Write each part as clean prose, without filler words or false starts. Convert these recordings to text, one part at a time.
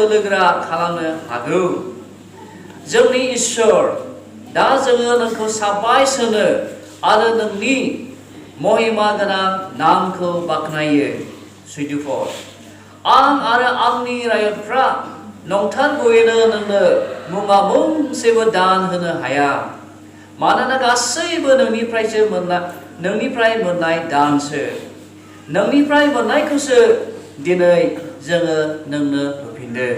बोलोगोरा खालामनो हागौ जोंनि इसोर दा जोङो नोंखौ साबाय सोनो आरो नोंनि महिमा गोनां नामखौ बाख्नायो सुइदुफर आं आरो आंनि रायजोफ्रा नंथारगौयैनो नोंनो मुङा मोनसेबो दान होनो हाया मानोना गासैबो नोंनिफ्राय मोननाय दानसो नोंनिफ्राय मोननायखौसो दिनै जोङो नोंनो होफिनदों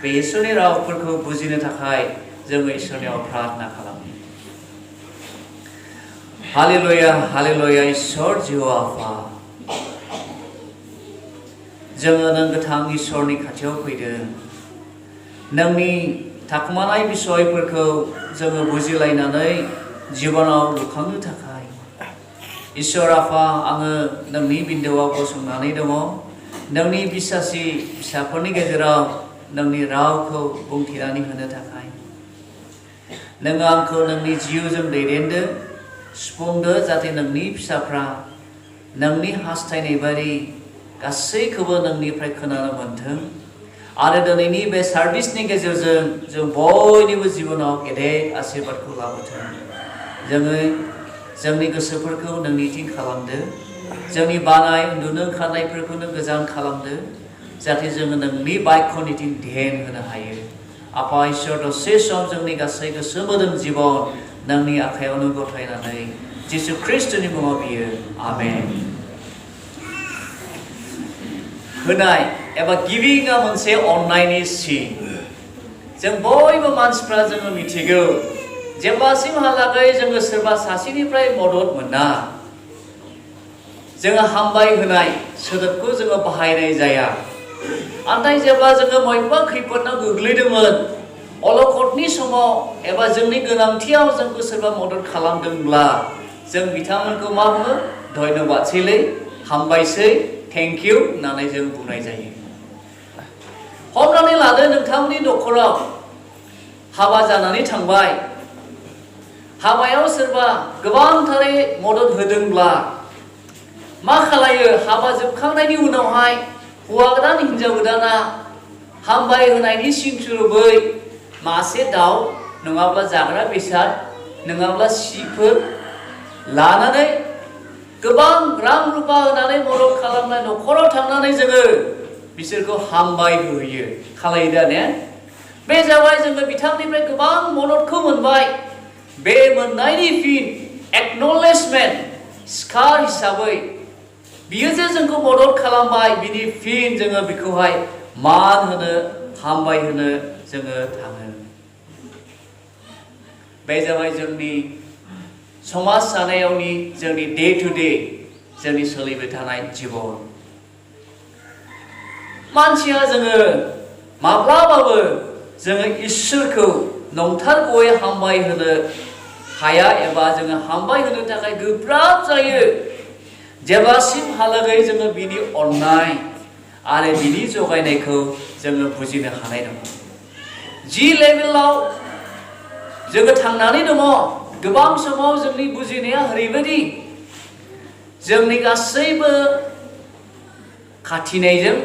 बे इसोरनि रावफोरखौ बुजिनो थाखाय जोङो इसोरनियाव प्रार्थना खालामो हालेलुया हालेलुया इसोर जिउआ आफा जोङो नों गोथां इसोरनि खाथियाव फैदों नोंनि थाखुमानाय बिसयफोरखौ जोङो बुजिलायनानै जिबनाव लुखांनो थाखाय इसोर आफा आङो नोंनि बिन्दोआव गसंनानै दङ नोंनि बिसासि फिसाफोरनि गेजेराव नोंनि रावखौ बुंथिनानै होनो थाखाय नोङो आंखौ नोंनि जिउजों दैदेनदो सुफुंदो जाहाथे नोंनि फिसाफ्रा नोंनि हास्थायनाय बायदि गासैखौबो नोंनिफ्राय खोनानो मोनथों आरो दिनैनि बे सार्भिसनि गेजेरजों जों बयनिबो जिबनाव गेदेर आशीर्बादखौ लाबोथों जोङो जोंनि गोसोफोरखौ नोंनिथिं खालामदो जोंनि बानाय उन्दुनो ओंखारनायफोरखौ नों गोजान खालामदो जाहाथे जोङो नोंनि बाक्यनिथिं ध्यान होनो हायो आफा इसोर दसे सम जोंनि गासै गोसो मोदोम जिबन नोंनि आखायावनो गथायनानै जिसु ख्रिस्टनि मुङाव बियो आमेन होनाय एबा गिविंआ मोनसे अननायनि सिन जों बयबो मानसिफ्रा जोङो मिथिगौ जेब्लासिमहालागै जोङो सोरबा सासेनिफ्राय मदद मोना जोङो हामबाय होनाय सोदोबखौ जोङो बाहायनाय जाया नाथाय जेब्ला जोङो बबेबा खैफोदाव गोग्लैदोंमोन अलखदनि समाव एबा जोंनि गोनांथियाव जोंखौ सोरबा मदद खालामदोंब्ला जों बिथांमोनखौ मा बुङो धन्यबादसैलै हामबायसै थेंक इउ होननानै जों बुंनाय जायो हमनानै लादो नोंथांमोननि न'खराव हाबा जानानै थांबाय हाबायाव सोरबा गोबांथारै मदद होदोंब्ला मा खालायो हाबा जोबखांनायनि उनावहाय हौवा गोदान हिनजाव गोदाना हामबाय होनायनि सिनस्रोबै मासे दाउ नङाब्ला जाग्रा बेसाद नङाब्ला सिफोर लानानै गोबां रां रुपा होनानै मदद खालामनाय न'खराव थांनानै जोङो बिसोरखौ हामबाय होयो खालायो दा ने बे जाबाय जोङो बिथांनिफ्राय गोबां मददखौ मोनबाय बे मोननायनि फिन एक्न'लेजमेन्ट स्कार हिसाबै बियो जे जोंखौ मदद खालामबाय बिनि फिन जोङो बेखौहाय मान होनो हामबाय होनो जोङो थाङो बे जाबाय जोंनि समाज जानायावनि जोंनि डे टु डे जोंनि सोलिबाय थानाय जिबन मानसिया जोङो माब्लाबाबो जोङो इसोरखौ नंथारगौयै हामबाय होनो हाया एबा जोङो हामबाय होनो थाखाय गोब्राब जायो जेब्लासिमहालागै जोङो बिनि अननाय आरो बिनि जगायनायखौ जोङो बुजिनो हानाय नङा जि लेभेलाव जोङो थांनानै दङ गोबां समाव जोंनि बुजिनाया ओरैबायदि जोंनि गासैबो खाथिनायजों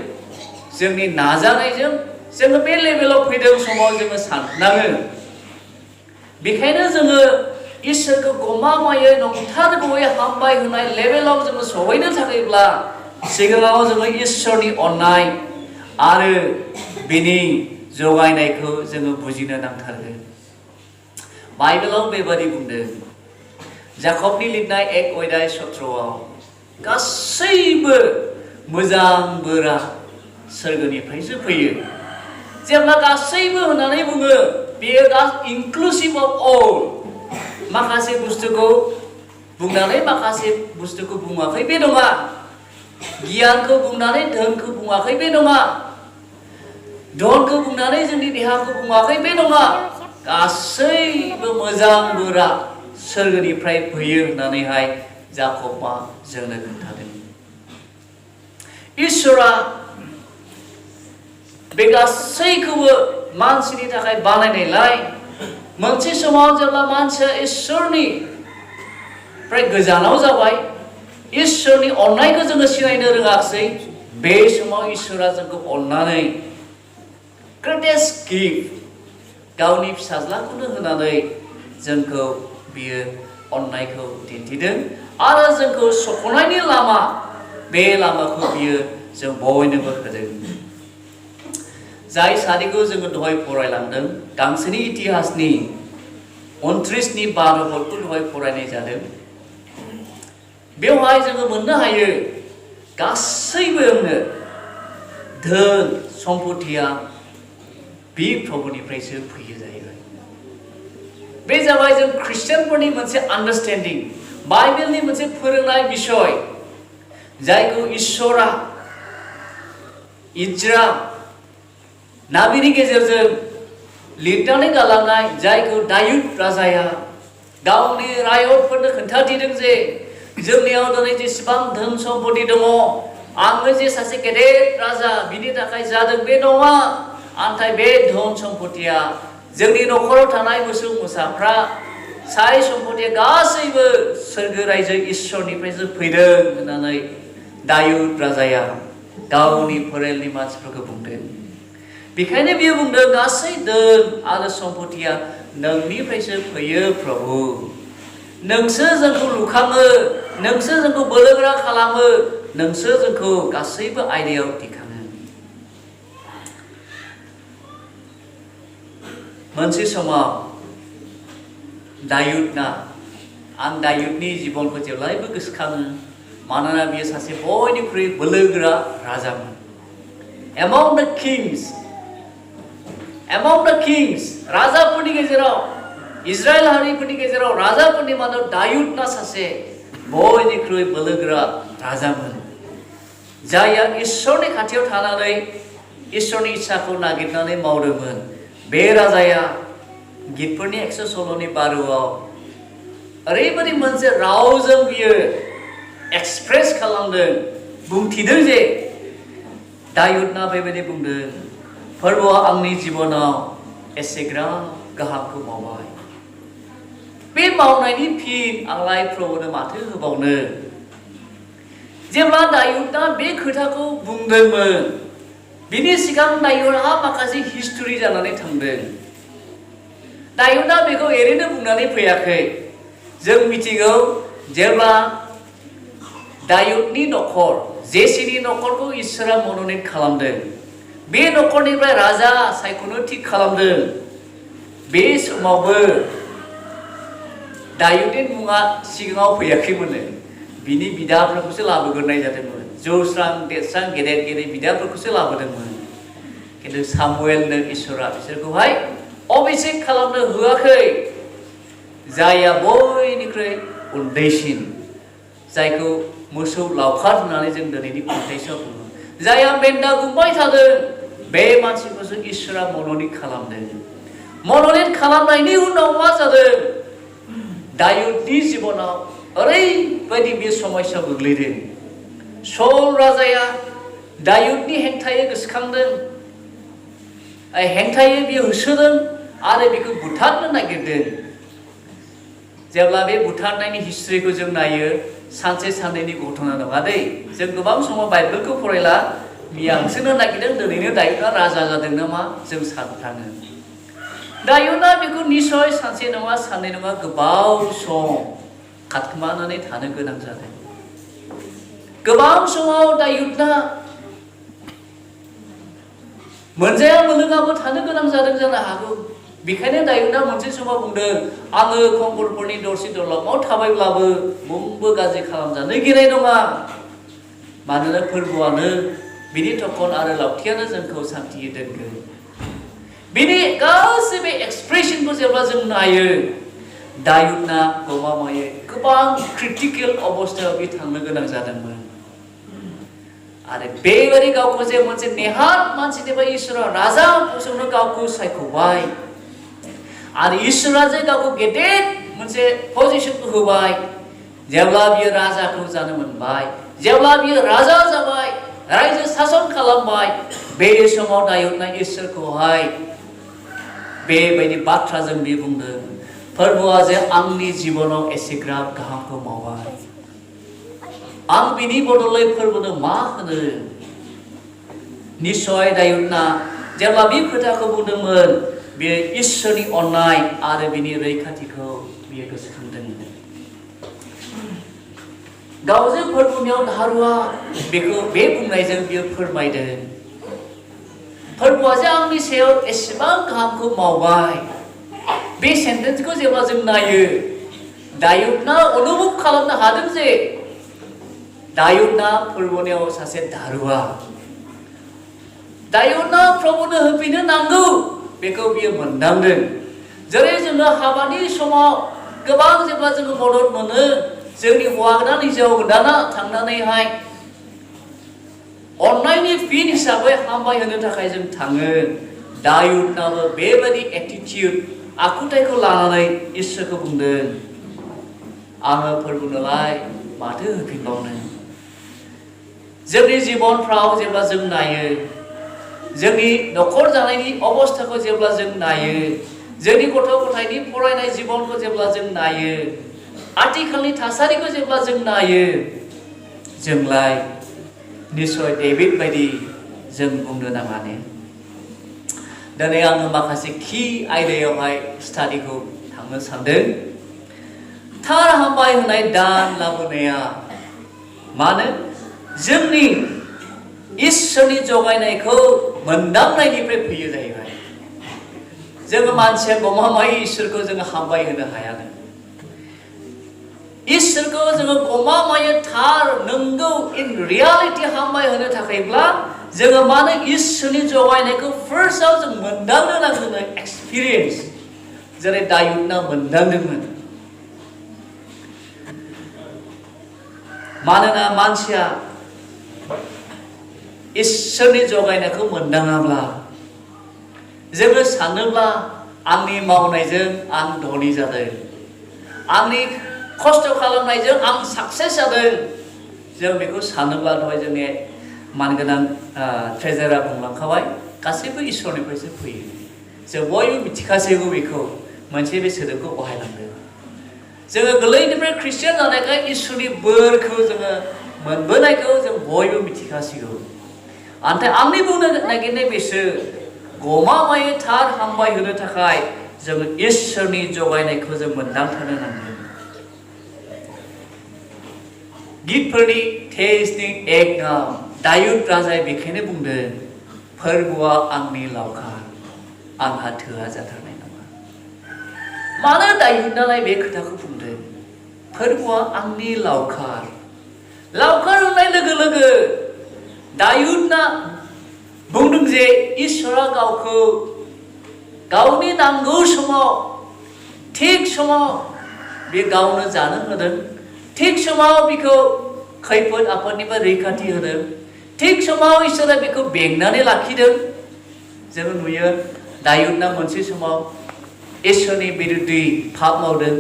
जोंनि नाजानायजों जोङो बे लेभेलाव फैदों समाव जोङो साननाङो बेखायनो जोङो इसोरखौ गमामायै नंथारगौयै हामबाय होनाय लेभेलाव जोङो सहैनो थाखायब्ला सिगाङाव जोङो इसोरनि अननाय आरो बिनि जगायनायखौ जोङो बुजिनो नांथारगोन बाइबेलाव बेबादि बुंदों जाकबनि लिरनाय 1:17 गासैबो मोजां बोरा सोरगोनिफ्रायसो फैयो जेब्ला गासैबो होननानै बुङो बेयो इनक्लुसिभ अफ अल माखासे बुस्थुखौ बुंनानै माखासे बुस्थुखौ बुङाखै बे नङा गियानखौ बुंनानै धोनखौ बुङाखै बे नङा धनखौ बुंनानै जोंनि देहाखौ बुङाखै बे नङा गासैबो मोजां बोरा सोरगोनिफ्राय फैयो होननानैहाय जाकबआ जोंनो खोन्थादों इसोरा बे गासैखौबो मानसिनि थाखाय बानायनायलाय मोनसे समाव जेब्ला मानसिया इसोरनिफ्राय गोजानाव जाबाय इसोरनि अननायखौ जोङो सिनायनो रोङाखिसै बे समाव इसोरा जोंखौ अननानै ग्रेटेस्ट गिफ्ट गावनि फिसाज्लाखौनो होनानै जोंखौ बियो अननायखौ दिन्थिदों आरो जोंखौ सख'नायनि लामा बे लामाखौ बियो जों बयनोबो होदों। जाय सारिखौ जोङो दहाय फरायलांदों गांसोनि इतिहासनि 29नि 12 पदखौ दहाय फरायनाय जादों। बेवहाय जोङो मोननो हायो गासैबोनो धोन सम्पथिया बे प्रभुनिफ्रायसो फैयो जाहैबाय। बे जाबाय जों ख्रिस्टियानफोरनि मोनसे आन्डारस्टेन्डिं बाइबेलनि मोनसे फोरोंनाय बिषय जायखौ इसोरा इज्रा नाबिनि गेजेरजों लिरनानै गालांनाय जायखौ दायुद राजाया गावनि रायतफोरनो खोन्थाथिदों जे जोंनियाव दिनै जेसेबां धोन सम्पति दङ आङो जे सासे गेदेर राजा बिनि थाखाय जादों बे नङा नाथाय बे धन सम्पतिया जोंनि न'खराव थानाय मोसौ मोसाफ्रा साय सम्पतिया गासैबो सोरगो रायजो इसोरनिफ्रायसो फैदों होननानै दायुद राजाया गावनि फोलेरनि मानसिफोरखौ बुंदों। बेखायनो बियो बुंदों गासै धोन आरो सम्पतिया नोंनिफ्रायसो फैयो प्रभु। नोंसो जोंखौ लुखाङो, नोंसो जोंखौ बोलोगोरा खालामो, नोंसो जोंखौ गासैबो आयदायाव दिखाङो। मोनसे समाव दायुदना आं दायुदनि जिबनखौ जेब्लायबो गोसोखाङो मानोना बियो सासे बयनिख्रुइ बोलोगोरा राजामोन। Among the kings राजाफोरनि गेजेराव इजराइल हारिफोरनि गेजेराव राजाफोरनि मादाव दायुदना सासे बयनिख्रुइ बोलोगोरा राजामोन जायहा इसोरनि खाथियाव थानानै इसोरनि इच्छाखौ नागिरनानै मावदोंमोन। बे राजाया गितफोरनि 116नि 12आव ओरैबायदि मोनसे रावजों बियो एक्सप्रेस खालामदों बुंथिदों जे दायुदना बेबायदि बुंदों फोरबोआ आंनि जिबनाव एसेग्राब गाहामखौ मावबाय बे मावनायनि फिन आंलाय प्रभुनो माथो होबावनो। जेब्ला दायुदना बे खोथाखौ बुंदोंमोन बिनि सिगां दायुदहा माखासे हिस्टरि जानानै थांदों। दायुदआ बेखौ ओरैनो बुंनानै फैयाखै। जों मिथिगौ जेब्ला दायुदनि न'खर जेसिनि न'खरखौ इसोरा मन'नित खालामदों बे न'खरनिफ्राय राजा सायख'नो थिग खालामदों बे समावबो दायुदनि मुङा सिगाङाव फैयाखैमोन। बिनि बिदाफोरखौसो लाबोग्रोनाय जादोंमोन। जौस्रां देरस्रां गेदेर गेदेर बिदाफोरखौसो लाबोदोंमोन। खिन्थु सामुएलनो इसोरा बिसोरखौहाय अभिषेक खालामनो होआखै। जायहा बयनिख्रुइ उन्दैसिन जायखौ मोसौ लावखार होननानै जों दिनैनि कन्टेक्सआव बुङो जायहा मेन्दा गुंबाय थादों बे मानसिखौसो इसोरा मन'नित खालामदों। मन'नित खालामनायनि उनाव मा जादों दायुदनि जिबनाव ओरैबायदि बे समस्या गोग्लैदों। सल राजाया दायुदनि हेंथायै गोसोखांदों हेंथायै बियो होसोदों आरो बेखौ बुथारनो नागिरदों। जेब्ला बे बुथारनायनि हिस्ट्रिखौ जों नायो सानसे साननैनि घटना नङा दै। जों गोबां समाव बाइबेलखौ फरायला बियो होसोनो नागिरदों दिनैनो दायुदआ राजा जादों नामा जों सानफ्लाङो। दायुदआ बेखौ निस्सय सानसे नङा साननै नङा गोबाव सम खाथुमनानै थानो गोनां जादों। गोबां समाव दायुदआ मोनजाया मोनलोङाबो थानो गोनां जादों जानो हागौ। बेखायनो दायुदआ मोनसे समाव बुंदों आङो खंगलफोरनि दरसि दरलामाव थाबायब्लाबो मुंबो गाज्रि खालामजानो गिनाय नङा मानोना फोरबोआनो बिनि थखन आरो लावथियानो जोंखौ सान्थियै दोनगोन। बिनि गासैबो एक्सप्रेसनखौ जेब्ला जों नायो दायुदना गमामायै गोबां क्रिटिकेल अबस्थायाव बे थांनो गोनां जादोंमोन। आरो बेबायदि गावखौ जे मोनसे नेहात मानसिनिफ्राय इसोरा राजा फसंनो गावखौ सायख'बाय आरो इसोरा जे गावखौ गेदेर मोनसे पजिशनखौ होबाय जेब्ला बियो राजाखौ जानो मोनबाय जेब्ला बियो राजा जाबाय रायजो सासन खालामबाय बे समाव दायुदना इसोरखौहाय बेबायदि बाथ्राजों बियो बुंदों फोरबोआ जे आंनि जिबनाव एसेग्राब गाहामखौ मावबाय आं बिनि बदलै फोरबोनो मा होनो। निस्सय दायुदना जेब्ला बे खोथाखौ बुंदोंमोन बियो इसोरनि अननाय आरो बिनि रैखाथिखौ बियो गोसोखांदोंमोन। गावजों फोरबुनियाव धारुआ बेखौ बे बुंनायजों बियो फोरमायदों। फोरबुआ जे आंनि सायाव एसेबां गाहामखौ मावबाय, बे सेन्टेन्सखौ जेब्ला जों नायो, दायुदना अनुभब खालामनो हादों जे दायुदना फोरबुनियाव सासे धारुआ, दायुदना प्रभुनो होफिननो नांगौ बेखौ बियो मोनदांदों। जेरै जोङो हाबानि समाव गोबां जेब्ला जोङो मदद मोनो, जोंनि हौवा गोदान हिन्जाव गोदाना थांनानैहाय अननायनि फिन हिसाबै हामबाय होनो थाखाय जों थाङो। दायुदनाबो बेबायदि एटिटिउड आखुथायखौ लानानै इसोरखौ बुंदों, आङो फोरबुनोलाय माथो होफिनबावनो। जोंनि जिबनफ्राव जेब्ला जों नायो, जोंनि न'खर जानायनि अबस्थाखौ जेब्ला जों नायो, जोंनि गथ' गथायनि फरायनाय जिबनखौ जेब्ला जों नायो, आथिखालनि थासारिखौ जेब्ला जों नायो, जोंलाय निश्चय डेभिड बायदि जों बुंनो नाङा ने। दिनै आङो माखासे की आयदायावहाय स्टाडिखौ थांनो सानदों। थार हामबाय होनाय दान लाबोनाया मानो जोंनि इसोरनि जगायनायखौ मोनदांनायनिफ्राय फैयो जाहैबाय। जोङो मानसिया गमामायै इसोरखौ जोङो हामबाय होनो हायानो। इसोरखौ जोङो गमामायै थार नंगौ इन रियालिटि हामबाय होनो थाखायब्ला जोङो मानो इसोरनि जगायनायखौ फार्स्टआव जों मोनदांनो नांगोन, एक्सपिरियेन्स, जेरै दायुदना मोनदांदोंमोन। मानोना मानसिया इसोरनि जगायनायखौ मोनदाङाब्ला जोङो सानोब्ला आंनि मावनायजों आं धनी जादों, आंनि खस्थ' खालामनायजों आं साक्सेस जादों, जों बेखौ सानोब्ला दहाय जोंनि मानगोनां ट्रेजारा बुंलांखाबाय, गासैबो इसोरनिफ्रायसो फैयो। जों बयबो मिथिखासैगौ बेखौ, मोनसे बे सोदोबखौ बाहायलांदों। जोङो गोरलैनिफ्राय ख्रिस्टियान जानायखाय इसोरनि बोरखौ जोङो मोनबोनायखौ जों बयबो मिथिखासिगौ। नाथाय आंनि बुंनो नागिरनाय बेसो, गमामायै थार हामबाय होनो थाखाय जोङो इसोरनि जगायनायखौ जों मोनदांथारनो नांगोन। गितफोरनि 23 दायुद राजाया बेखायनो बुंदों, फोरबुआ आंनि लावखार, आंहा थोआ जाथारनाय नङा। मानो दायुदालाय बे खोथाखौ बुंदों? फोरबुआ आंनि लावखार। लावखार होननाय लोगो लोगो दायुदना बुंदों जे इसोरा गावखौ गावनि नांगौ समाव, थिग समाव बे गावनो जानो होदों, थिग समाव बेखौ खैफोद आफोदनिफ्राय रैखाथि होदों, थिग समाव इसोरा बेखौ बेंनानै लाखिदों। जोङो नुयो दायुदना मोनसे समाव इसोरनि बिरुद्धै पाप मावदों,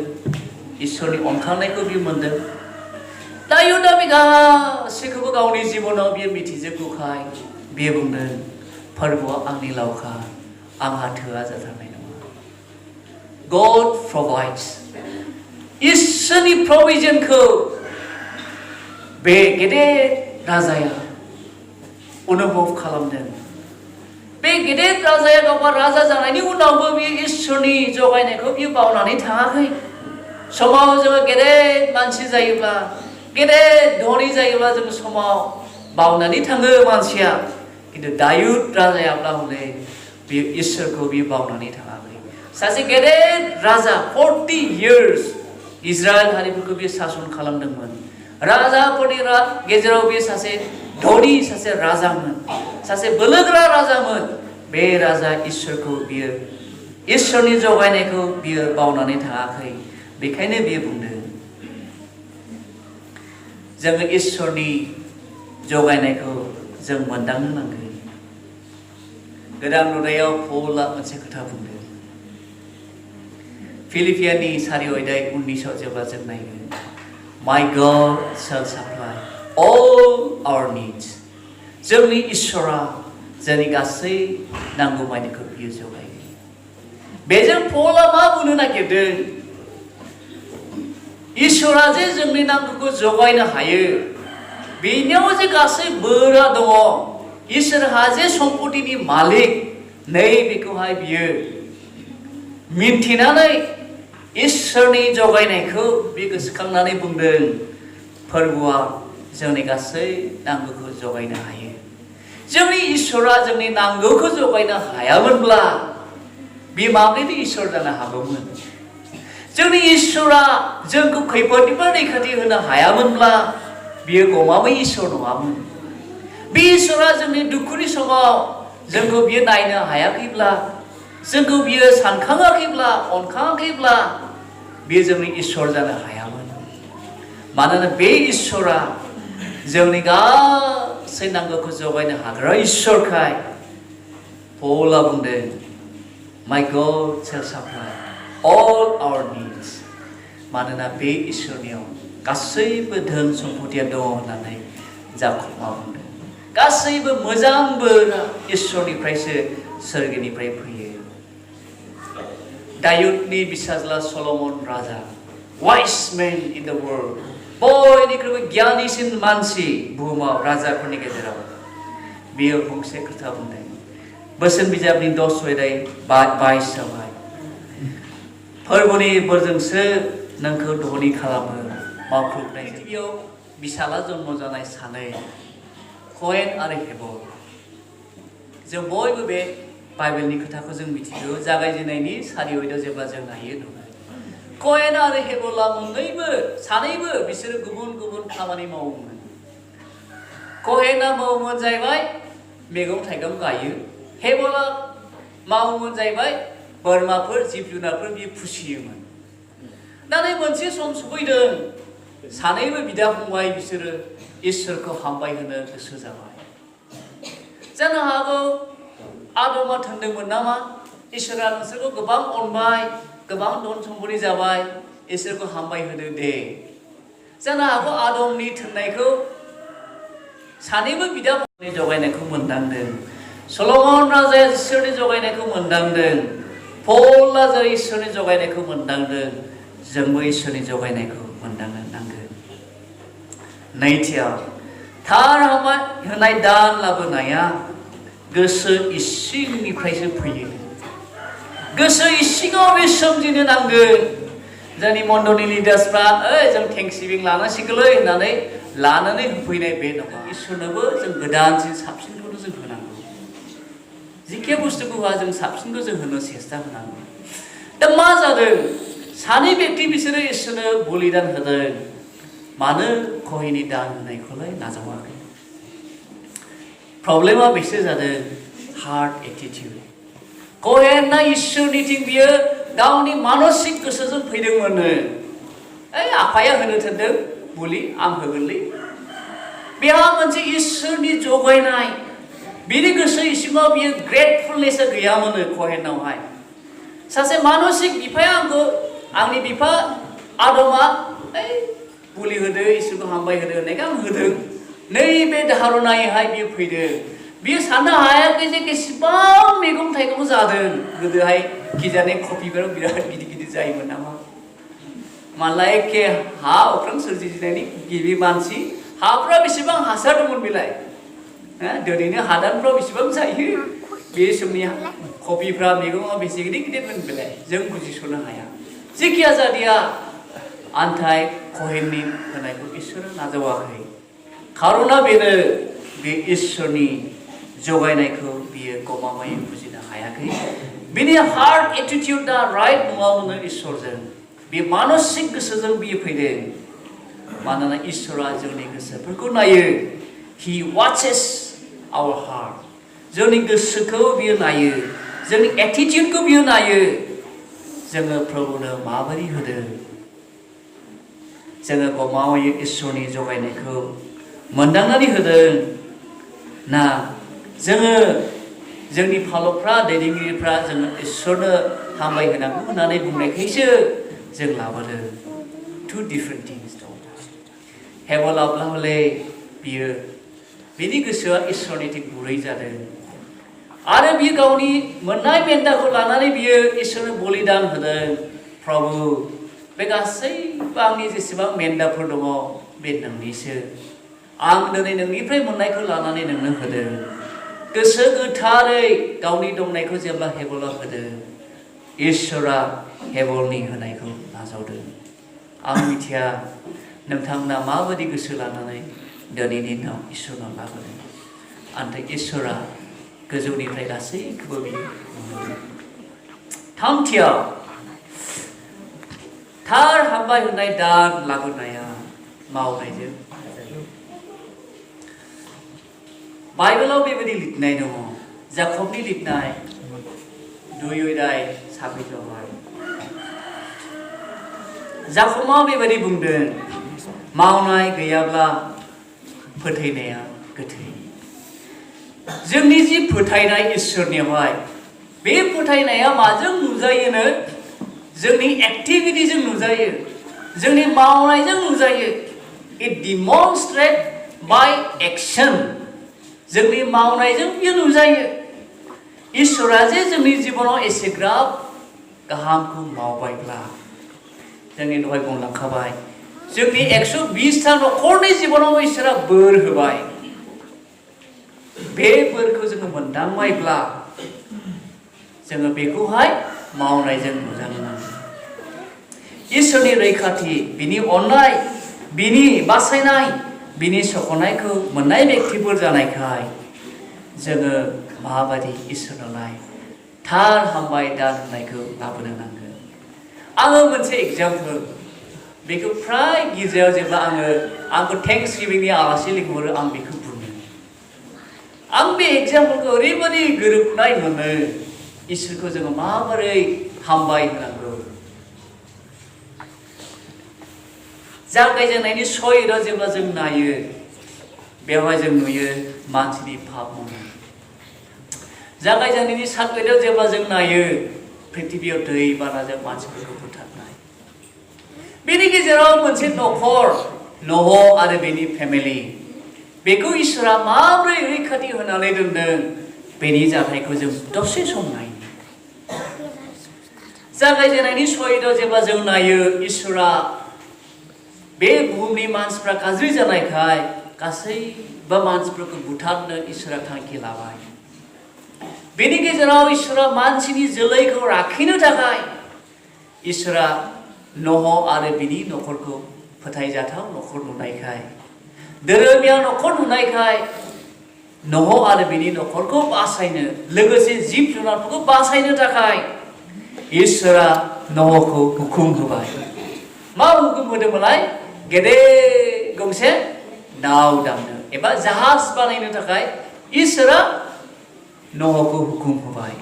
इसोरनि अनखांनायखौ बियो मोनदों। दायुदा बे गासैखौबो गावनि जिबनाव बियो मिथिजोबगौखाय बियो बुंदों, फोरबुआ आंनि लावखार, आंहा थोआ जाथारनाय नङा। God provides। इसोरनि प्रभिजनखौ बे गेदेर राजाया अनुभव खालामदों। बे गेदेर राजाया गावहा राजा जानायनि उनावबो बियो इसोरनि जगायनायखौ बियो बावनानै थाङाखै। समाव जोङो गेदेर मानसि जायोब्ला, गेदेर धनी जायोब्ला जों समाव बावनानै थाङो मानसिया, किन्तु दायुद राजायाब्ला हले बियो इसोरखौ बियो बावनानै थाङाखै। सासे गेदेर राजा 40 years इजराइल हारिफोरखौ बियो सासन खालामदोंमोन। राजाफोरनि गेजेराव बियो सासे धनी सासे राजामोन, सासे बोलोगोरा राजामोन। बे राजा इसोरखौ बियो इसोरनि जगायनायखौ बियो बावनानै थाङाखै। बेखायनो बियो बुंदों, जोङो इसोरनि जगायनायखौ जों मोनदांनो नांगोन। गोदान नुनायाव पौला मोनसे खोथा बुंदों। फिलिपियानि 4:19 जेब्ला जों नायगोन, My God shall supply all our needs। जोंनि इसोरा जोंनि गासै नांगौमानिखौ बियो जगायो। बेजों पौला मा बुंनो नागिरदों? इसोरा जे जोंनि नांगौखौ जगायनो हायो, बेनियाव जे गासै बोरा दङ, इसोरहा जे सम्पतिनि मालिक, नैबेखौहाय बियो मिन्थिनानै इसोरनि जगायनायखौ बे गोसोखांनानै बुंदों फोरबोआ जोंनि गासै नांगौखौ जगायनो हायो। जोंनि इसोरा जोंनि नांगौखौ जगायनो हायामोनब्ला बे माब्रैथो इसोर जानो हागौमोन? जोंनि इसोरा जोंखौ खैफोदनिफ्राय रैखाथि होनो हायामोनब्ला बियो गमामै इसोर नङामोन। बे इसोरा जोंनि दुखुनि समाव जोंखौ बियो नायनो हायाखैब्ला, जोंखौ बियो सानखाङाखैब्ला, अनखाङाखैब्ला बियो जोंनि इसोर जानो हायामोन। मानोना बे इसोरा जोंनि गासै नांगौखौ जगायनो हाग्रा इसोरखाय पौला बुंदों, My God shall supply all our needs. मानोना बे इसोरनियाव गासैबो धोन सम्पथिया दङ होननानै जाकबआ बुंदों। गासैबो मोजां बोरा इसोरनिफ्रायसो सोरगोनिफ्राय फैयो। दायुदनि बिसाज्ला सलमन राजा, wise man in the world, बयनिख्रुइबो गियानिसिन मानसि बुहुमाव राजाफोरनि गेजेराव, बियो फंसे खोथा बुंदों। बोसोन बिजाबनि 10:22 फोरबोनि बोरजोंसो नोंखौ धनी खालामो मावख्रुबनाय। बेयाव बिसाला जन्म जानाय सानै कहेन आरो हेबेल। जों बयबो बे बाइबेलनि खोथाखौ जों मिथिगौ। जागायजेननायनि सारियाव जेब्ला जों नायो कहेन आरो हेबेला सानैबो बिसोरो गुबुन गुबुन खामानि मावोमोन। कहेना मावोमोन जाहैबाय मैगं थाइगं गायो, हेबेला मावोमोन जाहैबाय बोरमाफोर जिब जुनारफोर बियो फिसियोमोन। नाथाय मोनसे सम सफैदों सानैबो बिदा फंबाय बिसोरो इसोरखौ हामबाय होनो गोसो जाबाय। जानो हागौ आदमा थोनदोंमोन नामा, इसोरा नोंसोरखौ गोबां अनबाय, गोबां धन सम्पति जाबाय, इसोरखौ हामबाय होदो दे। जानो हागौ आदमनि थोननायखौ सानैबो बिदा फंबायनि जगायनायखौ मोनदांदों। सलमन राजाया इसोरनि जगायनायखौ मोनदांदों। पौला जेरै इसोरनि जगायनायखौ मोनदांदों, जोंबो इसोरनि जगायनायखौ मोनदांनो नांगोन। नैथियाव थार होनाय दान लाबोनाया गोसो इसिंनिफ्रायसो फैयो। गोसो इसिङाव बे सोमजिनो नांगोन। जोंनि मण्डलनि लिडार्सफ्रा जों थेंक्सगिभिं लानांसिगौलै होननानै लानानै होफैनाय बे नङा। इसोरनोबो जों गोदानसिन साबसिनखौनो जों होनांगौ। जिखिया बुस्थुखौ होआ जों साबसिनखौ जों होनो सेस्था होनांगौ। दा मा जादों? सानै व्यक्ति बिसोरो इसोरनो बलिदान होदों। मानो कहेननि दान होनायखौलाय नाजावाखै? प्रब्लेमा बेसो जादों हार्ट एटिटिउड। कहेनना इसोरनिथिं बियो गावनि मानसिक गोसोजों फैदोंमोननो। आफाया होनो थिनदों बुलि, आं होगोनलै। बेहा मोनसे इसोरनि जगायनाय, बिनि गोसो इसिङाव बियो ग्रेटफुलनेसा गैयामोन कहेनावहाय। सासे मानसिक बिफाया आंनि बिफा आदमा बुलि होदो, इसोरखौ हामबाय होदो होननायखौ आं होदों। नैबे धारनायैहाय बियो फैदों। बियो साननो हायाखै जे बेसेबां मैगं थाइगं जादों। गोदोहाय किजानि कफिफोराव बिराद गिदिर गिदिर जायोमोन नामा? माला एखे हा अख्रां सोरजिजेननायनि गिबि मानसि, हाफ्रा बेसेबां हासार दंमोन बेलाय? दिनैनो हादानफ्राव बेसेबां जायो? बे समनि कफिफ्रा मैगङा बेसे गिदिर गिदिरमोन बेलाय? जों बुजिस'नो हाया। जेखिया जादिया आन्थाय कहेननि होनायखौ इसोरा नाजावाखै। खारना बेनो बे इसोरनि जगायनायखौ बियो गमामायै बुजिनो हायाखै। बिनि हार्ट एटिटिउडआ राइट नङामोन इसोरजों। बे मानसिक गोसोजों बियो फैदों। मानोना इसोरा जोंनि गोसोफोरखौ नायो। He watches our heart. जोंनि गोसोखौ बियो नायो, जोंनि एटिटिउडखौ बियो नायो। जोङो प्रभुनो माबोरै होदों? जोङो गमामायै इसोरनि जगायनायखौ मोनदांनानै होदों ना जोङो जोंनि फालकफ्रा दैदेनगिरिफ्रा जोङो इसोरनो हामबाय होनांगौ होननानै बुंनायखायसो जों लाबोदों? Two different things दं। हेबेलाब्ला हले बियो बिनि गोसोआ इसोरनिथिं गुरै जादों आरो बियो गावनि मोननाय मेन्दाखौ लानानै बियो इसोरनो बलिदान होदों। प्रभु, बे गासैबो आंनि जेसेबां मेन्दाफोर दङ बे नोंनिसो। आं दिनै नोंनिफ्राय मोननायखौ लानानै नोंनो होदों। गोसो गोथारै गावनि दंनायखौ जेब्ला हेबलाव होदों इसोरा हेबलनि होनायखौ नाजावदों आं मिथिया नोंथांमोना माबायदि गोसो लानानै दिनैनि दिनाव इसोरनाव लाबोदों नाथाय इसोरा गोजौनिफ्राय गासैखौबो बियो थामथियाव थार हामबाय होनाय दान लाबोनाया मावनायजों जायो बाइबेलाव बेबायदि लिरनाय दङ जाकबनि लिरनाय 2:7 जाकबआ बेबायदि बुंदों मावनाय गैयाब्ला फोथायनाया गोथै जोंनि जि फोथायनाय इसोरनियावहाय बे फोथायनाया माजों नुजायोनो जोंनि एक्टिभिटीजों नुजायो जोंनि मावनायजों नुजायो इट डिमनस्ट्रेट बाय एक्शन जोंनि मावनायजों बियो नुजायो इसोरा जे जोंनि जिबनाव एसेग्राब गाहामखौ मावबायब्ला जोंनि दहाय बुंलांखाबाय जोंनि 120टा नखरनि जिबनाव इसोरा बोर होबाय बे बोरखौ जोङो मोनदांबायब्ला जोङो बेखौहाय मावनायजों नुजानो नांगौ इसोरनि रैखाथि बिनि अननाय बिनि बासायनाय बिनि सख'नायखौ मोननाय व्यक्तिफोर जानायखाय जोङो माबायदि इसोरनावलाय थार हामबाय दान होननायखौ लाबोनो नांगोन आङो मोनसे एग्जाम्पल बेखौ फ्राय गिर्जायाव जेब्ला आंखौ थेंक्स गिभिंनि आलासि लिंहरो आं बेखौ बुङो आं बे एग्जाम्पलखौ ओरैबायदि गोरोबनाय मोनो इसोरखौ जोङो माबोरै हामबाय होनांगौ जागायजेननायनि सयराव जेब्ला जों नायो बेवहाय जों नुयो मानसिनि पाप मावनाय जागायजेननायनि सातवेदाव जेब्ला जों नायो पृथिबियाव दै बानाजों मानसिफोरखौ बुथारनाय बेनि गेजेराव मोनसे नखर नह आरो बेनि फेमिलि बेखौ इसोरा माबोरै रैखाथि होनानै दोनदों बेनि जाथायखौ जों दसे सम नायो जागायजेननायनि सयदाव जेब्ला जों नायो इसोरा बे बुहुमनि मानसिफ्रा गाज्रि जानायखाय गासैबो मानसिफोरखौ बुथारनो इसोरा थांखि लाबाय बेनि गेजेराव इसोरा मानसिनि जोलैखौ लाखिनो थाखाय इसोरा नह आरो बिनि नखरखौ फोथायजाथाव नखर नुनायखाय धोरोमिया नखर नुनायखाय नह आरो बिनि नखरखौ बासायनो लोगोसे जिब जुनारफोरखौ बासायनो थाखाय इसोरा नहखौ हुकुम होबाय मा हुकुम होदोंमोनलाय गेदेर गंसे नाव दाननो एबा जाहाज बानायनो थाखाय इसोरा नहखौ हुकुम होबाय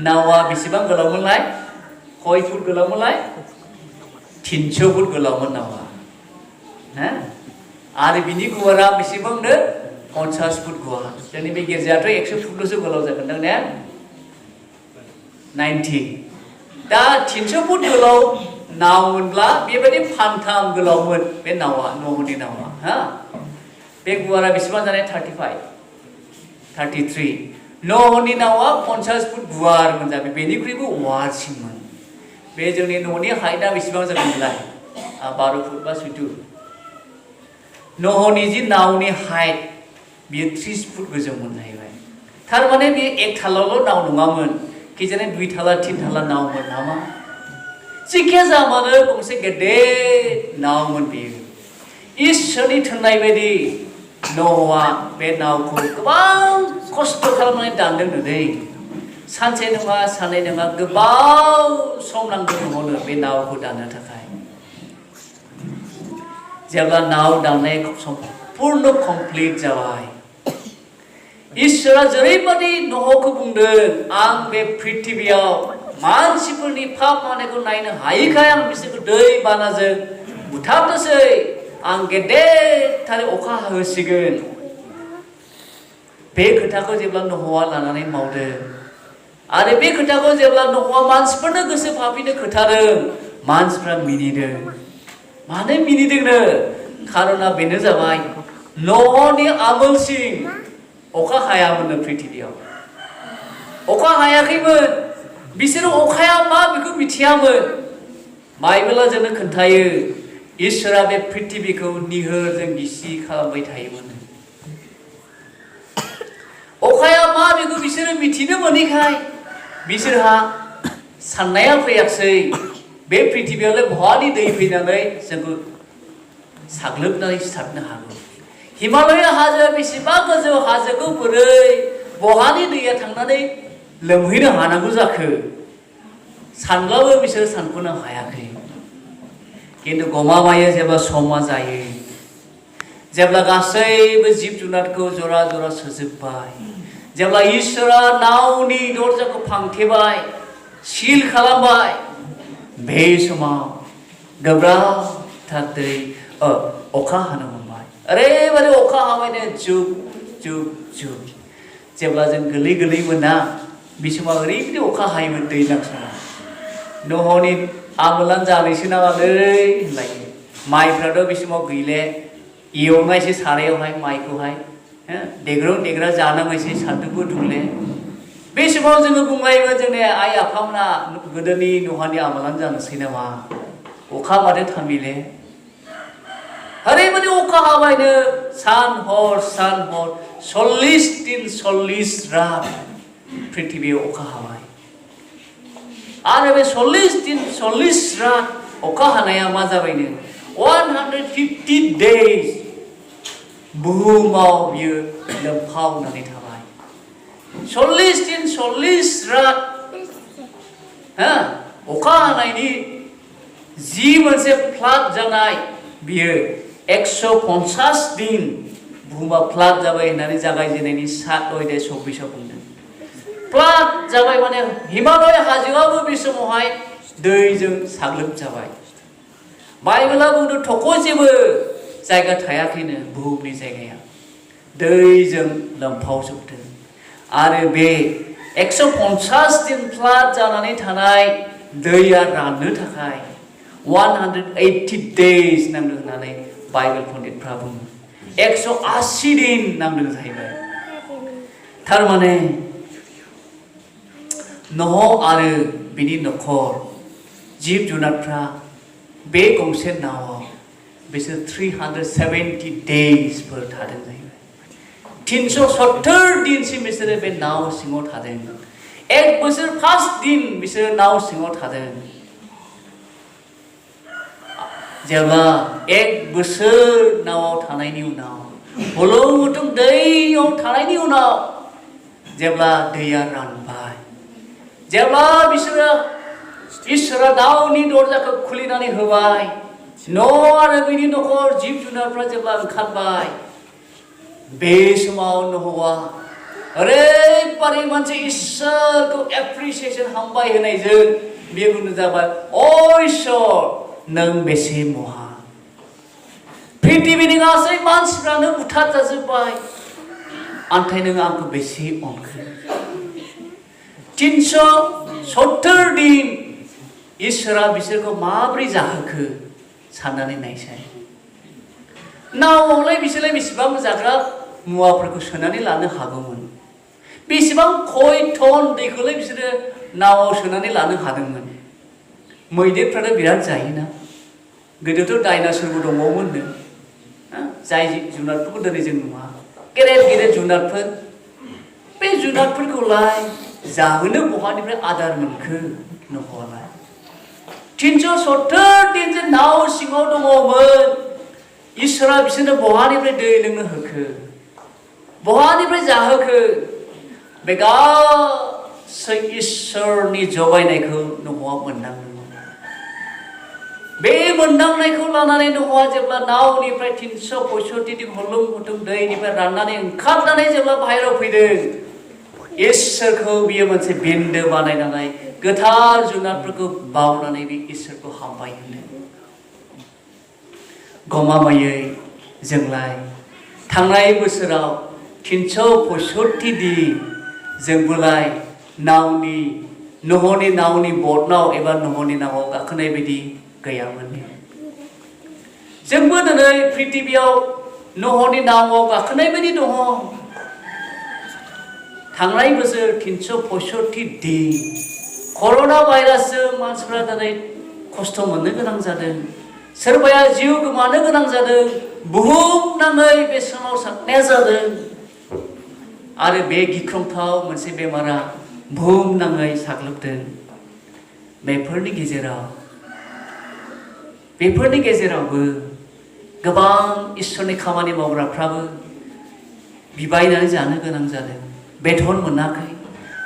नावा बेसेबां गोलावमोनलाय कय फुट गोलावमोनलाय 300 फुट गोलावमोन नावा आरो बिनि गुवारा बेसेबांनो 50 फुट गुवार जोंनि बे गिर्जायाथ' 100 फुटल'सो गोलाव जागोन ने 90 दा 300 फुट गोलाव नावमोनब्ला बेबायदि फानथाम गोलावमोन बे नावा नहनि नावा बे गुवारा बेसेबां जानाय 33 नहनि नावा 50 फुट गुवारमोन जाबाय बेनिख्रुइबो गुवारसिनमोन बे जोंनि न'नि हाइटआ बेसेबां जागोनलाय 12 फुट बा 14 नहनि जि नावनि हाइट बियो 30 फुट गोजौमोन जाहैबाय थारमाने बे एक थालाल' नाव नङामोन किजानि 2 थाला 3 थाला नावमोन नामा जिखिया जामानो गंसे गेदेर नावमोन बियो इसोरनि थोननाय बायदि नहआ बे नावखौ गोबां खस्थ' खालामनानै दानदोंनो दै सानसे नङा साननै नङा गोबाव सम नांदों नहनो बे नावखौ दाननो थाखाय जेब्ला नाव दाननाय सम्पूर्ण कमप्लिट जाबाय इसोरा जेरैबायदि नहखौ बुंदों आं बे पृथिबियाव मानसिफोरनि पाप मावनायखौ नायनो हायैखाय आं बिसोरखौ दै बानाजों बुथारनोसै आं गेदेरथार अखा हाहोसिगोन बे खोथाखौ जेब्ला नहआ लानानै मावदों आरो बे खोथाखौ जेब्ला नहआ मानसिफोरनो गोसो फाफिनो खोथादों मानसिफ्रा मिनिदों मानो मिनिदोंनो खारना बेनो जाबाय नहनि आमोलसिं अखा हायामोननो पृथिबियाव अखा हायाखैमोन बिसोरो अखाया मा बेखौ मिथियामोन बाइबेला जोंनो खोन्थायो इसोरा बे पृथिबिखौ निहोरजों गिसि खालामबाय थायोमोन अखाया बिसोरो मिथिनो मोनैखाय बिसोरहा साननाया फैयाखसै बे पृथिबियावलाय बहानि दै फैनानै जोंखौ साग्लोबनानै सिथारनो हागौ हिमालय हाजो बेसेबा गोजौ हाजोखौ बोरै बहानि दैया थांनानै लोमहैनो हानांगौ जाखो सानब्लाबो बिसोर सानख'नो हायाखै किन्तु गमामायै जेब्ला समा जायो जेब्ला गासैबो जिब जुनारखौ जरा जरा सोजोबबाय जेब्ला इसोरा नावनि दरजाखौ फांथेबाय सिल खालामबाय बे समाव गोब्राबथार दै अखा हानो हमबाय ओरैबायदि अखा हाबायनो जुब जुब जुब जेब्ला जों गोरलै गोरलैमोन ना बे समाव ओरैबायदि अखा हायोमोन दैज्लां समाव न'नि आमोलानो जानोसै नामालै होनलायो माइफ्राथ' बे समाव गैले एवनायसै सारायावहाय माइखौहाय देग्रा जानांनायसै सान्दुंबो दुंले बे समाव जोङो बुंलायोमोन जोंनि आइ आफामोना गोदोनि न'हानि आमोलानो जानोसै नामा अखा माथो थामिले ओरैबायदि अखा हाबायनो सान हर 40 दिन 40 रात पृथिबियाव अखा हाबाय आरो बे 40 दिन 40 रात अखा हानाया मा जाबायनो 150 days बुहुमाव बियो लोमफावनानै थाबाय 40 दिन 40 रात अखा हानायनि जि मोनसे फ्लाद जानाय बियो 150 दिन बुहुमा फ्लाद जाबाय होननानै जागायजेननायनि 7 अध्याय 26 आव बुंदों फ्लाद जाबाय माने हिमालय हाजोआबो बे समावहाय दैजों साग्लोब जाबाय बाइबेला बुंदों थख'जेबो जायगा थायाखैनो बुहुमनि जायगाया दैजों लोमफावजोबदों आरो बे 150 दिन फ्लाद जानानै थानाय दैया राननो थाखाय 180 days नांदों होननानै बाइबेल पण्डितफ्रा बुङो 180 दिन नांदों जाहैबाय थारमाने नह आरो बिनि नखर जिब जुनारफ्रा बे गंसे नावाव बिसोर 370 daysफोर थादों जाहैबाय 370 दिनसिम बिसोरो बे नाव सिङाव थादों 1 बोसोर 5 दिन बिसोरो नाव सिङाव थादों जेब्ला 1 बोसोर नावाव थानायनि उनाव हलं हुथुं दैयाव थानायनि उनाव जेब्ला दैया रानबाय जेब्ला बिसोरो इसोरा नावनि दरजाखौ खुलिनानै होबाय न' आरो बिनि नखर जिब जुनारफ्रा जेब्ला ओंखारबाय बे समाव नहआ ओरैबादि मोनसे इसोरखौ एप्रिसिएसन हामबाय होनायजों बे बुंनो जाबाय अ इसोर नों बेसे महा पृथिबिनि गासै मानसिफ्रानो बुथार जाजोब्बाय आन्थाय नों आंखौ बेसे अनखो 370 दिन इसोरा बिसोरखौ माब्रै जाहोखो साननानै नायसाय नावआवलाय बिसोरलाय बेसेबां जाग्रा मुवाफोरखौ सोनानै लानो हागौमोन बेसेबां खय टन दैखौलाय बिसोरो नावआव सोनानै लानो हादोंमोन मैदेरफ्राथ' बिराद जायोना गोदोथ' डायनासरबो दंबावोमोननो जाय जुनारफोरखौ दिनै जों नुवा गेदेर गेदेर जुनारफोर बे जुनारफोरखौलाय जाहोनो बहानिफ्राय आदार मोनखो नखरालाय 370 दिन जे नाव सिङाव दङमोन इसोरा बिसोरनो बहानिफ्राय दै लोंनो होखो बहानिफ्राय जाहोखो बे गासै इसोरनि जगायनायखौ नहआ मोनदांदोंमोन बे मोनदांनायखौ लानानै नहआ जेब्ला नावनिफ्राय 365 दिन हलुं हुथुं दैनिफ्राय राननानै ओंखारनानै जेब्ला बाहेरायाव फैदों इसोरखौ बियो मोनसे बिन्दो बानायनानै गोथार जुनारफोरखौ बावनानै बे इसोरखौ हामबाय होनो गमामायै जोंलाय थांनाय बोसोराव 365 दिन जोंबोलाय नहनि नावनि बटनाव एबा नहनि नावआव गाखोनाय बायदि गैयामोन जोंबो दिनै पृथिबियाव नहनि नावआव गाखोनाय बायदि दङ थांनाय बोसोर 365 दिन कर'ना भाइरासजों मानसिफ्रा दिनै खस्थ' मोननो गोनां जादों सोरबाया जिउ गोमानो गोनां जादों बुहुम नाङै बे सोमावसारनाया जादों आरो बे गिख्रंथाव मोनसे बेमारा बुहुमनाङै साग्लोबदों। बेफोरनि गेजेरावबो गोबां इसोरनि खामानि मावग्राफ्राबो बिबायनानै जानो गोनां जादों, बेथन मोनाखै।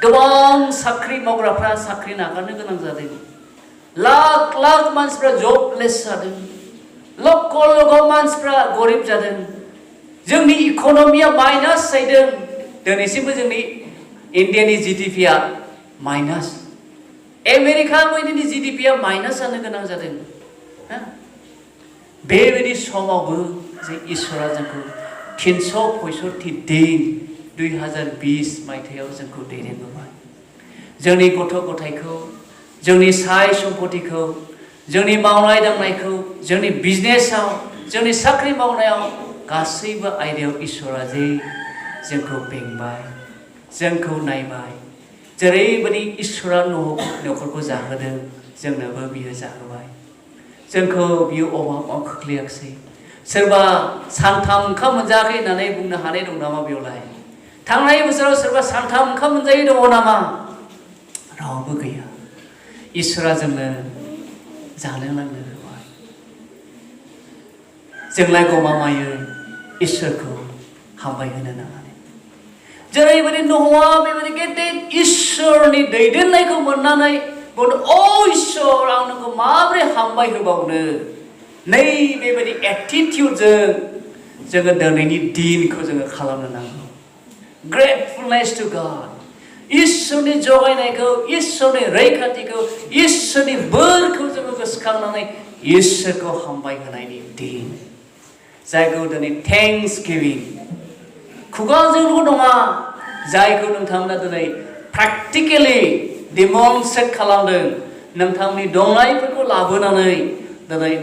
गोबां साख्रि मावग्राफ्रा साख्रि नागारनो गोनां जादों। लाख लाख मानसिफ्रा जबलेस जादों। लक्ष लक्ष मानसिफ्रा गरिब जादों। जोंनि इक'नमिया माइनास जादों। दिनैसिमबो जोंनि इन्डियानि जिडिपिआ माइनास। आमेरिका बायदिनि जिडिपिआ माइनास जानो गोनां जादों। बेबायदि समावबो जे इसोरा जोंखौ 365 दिन 2020 मायथाइयाव जोंखौ दैदेनबोबाय। जोंनि गथ' गथायखौ, जोंनि साय सम्पतिखौ, जोंनि मावनाय दांनायखौ, जोंनि बिजनेसाव, जोंनि साख्रि मावनायाव गासैबो आयदायाव इसोरा जे जोंखौ बेंबाय, जोंखौ नायबाय। जेरैबायदि इसोरा न'खरखौ जाहोदों, जोंनोबो बियो जाहोबाय। जोंखौ बियो अभाबआव खोख्लैयाखिसै। सोरबा सानथाम ओंखाम मोनजायाखै होननानै बुंनो हानाय दं नामा बेयावलाय? थांनाय बोसोराव सोरबा सानथाम ओंखाम मोनजायै दङ नामा? रावबो गैया। इसोरा जोंनो जानो लोंनो होबाय। जोंलाय गमामायै इसोरखौ हामबाय होनो नाङा। जेरैबायदि न'आ बेबायदि गेदेर इसोरनि दैदेननायखौ मोननानै बुंदों, अ इसोर आं नोंखौ माबोरै हामबाय होबावनो। नै बेबायदि एटिटिउडजों जोङो दिनैनि दिनखौ जोङो खालामनो नांगौ। ग्रेटफुलनेस टु गड। इसोरनि जगायनायखौ, इसोरनि रैखाथिखौ, इसोरनि बोरखौ जोङो गोसोखांनानै इसोरखौ हामबाय होनायनि दिन, जायखौ दिनै थेंक्स गिभिं, खुगाजोंल' नङा, जायखौ नोंथांमोना दिनै प्रेक्टिकेलि डेमनस्ट्रेट खालामदों। नोंथांनि दंनायफोरखौ लाबोनानै दिनै